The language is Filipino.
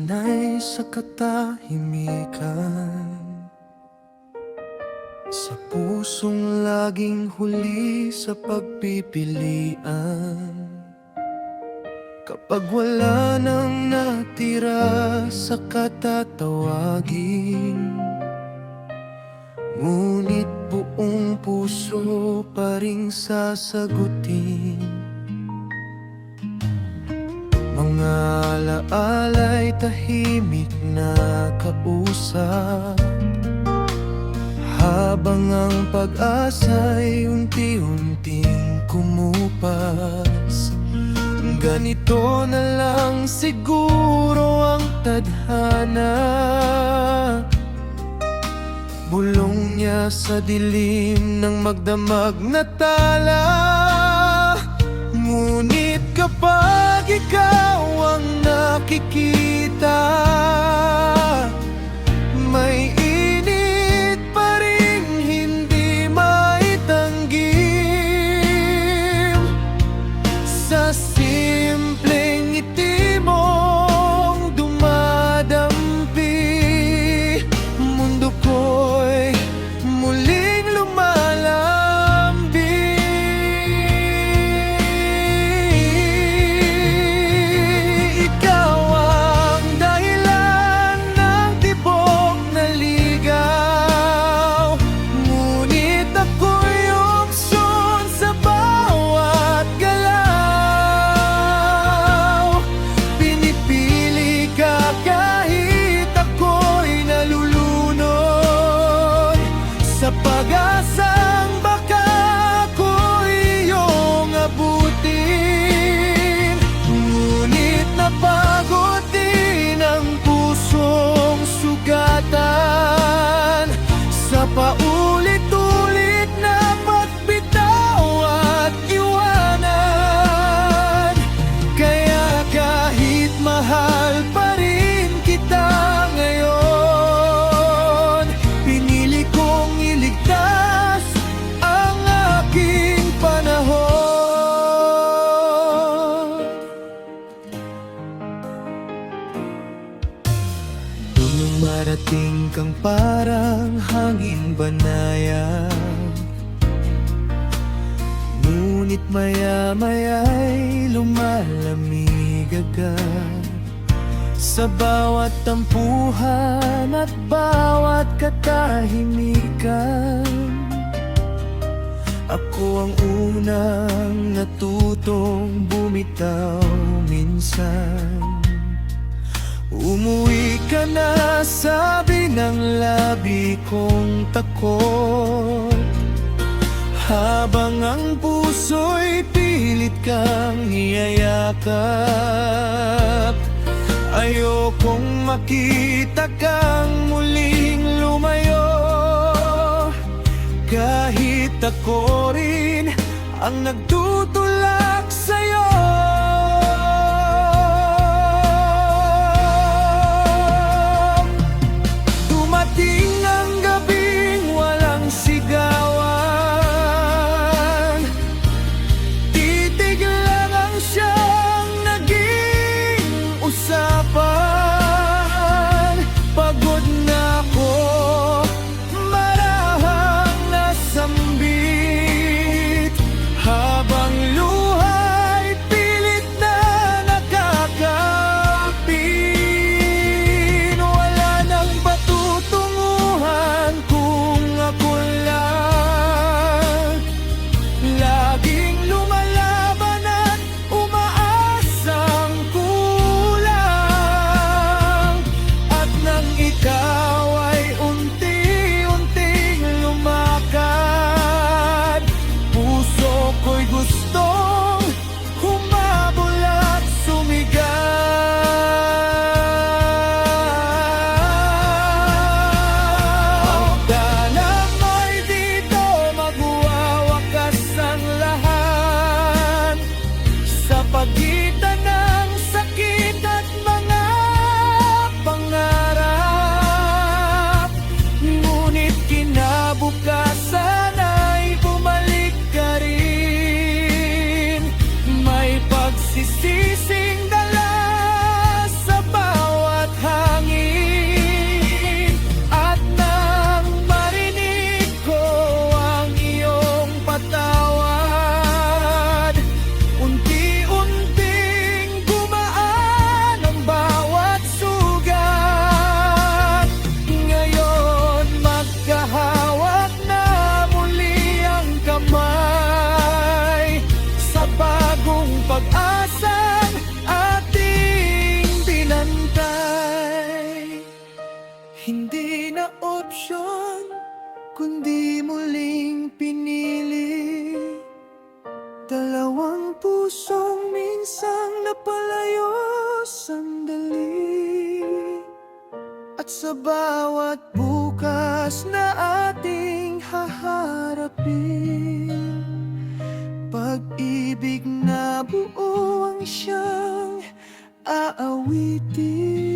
sanay sa katahimikan, sa pusong laging huli sa pagpipilian. Kapag wala nang natira sa katatawagin, ngunit buong puso pa ring sasagutin. Mga alaala'y tahimik na kausap, habang ang pag-asa'y unti-unting kumupas. Ganito na lang siguro ang tadhana, bulong niya sa dilim ng magdamag na tala. Ngunit kapag ikaw ang nakikita, may init pa rin hindi maitanggim. Sa simpleng ngiti mong dumadampi, mundo ko'y muling lumalambi. Ikaw ang dahilan ng tibok na ligaw, ngunit ako'y opsyon sa bawat galaw. Pinipili ka kahit ako'y nalulunod, sa pag-asang baka ako'y iyong abutin. Ngunit napagod din ang pusong sugatan sa paulit-ulit na pagbitaw at iwanan. Kaya kahit mahal pa rin kita ngayon, pinili kong iligtas ang aking panahon. Nung marating kang parang hangin banayad, ngunit maya-maya'y lumalamig agad. Sa bawat tampuhan at bawat katahimikan, ako ang unang natutong bumitaw minsan. Umuwi ka na, sabi ng labi kong takot, habang ang puso'y pilit kang niyayakap. Ayokong makita kang muling lumayo, kahit ako rin ang nagtutulak sa'yo. Dumating ang gabing walang sigawan, titig lang ang siyang naging usapan. Pagod na ako, marahang nasambit, habang luha'y pilit na nakakapin. Wala nang patutunguhan kung ako lang laging lumalaban at umaasang kulang. At nang ikaw ay unti-unting lumakad, puso ko'y gustong humabol at sumigaw. Hangganan mo'y dito magwawakas ang lahat, sa pagitan ng sakit at mga pangarap. Ngunit kinabukasan ay bumalik ka rin, may pagsisising dala sa bawat Dalawang pusong minsang napalayo sandali, at sa bawat bukas na ating haharapin, pag-ibig na buo ang siyang aawitin.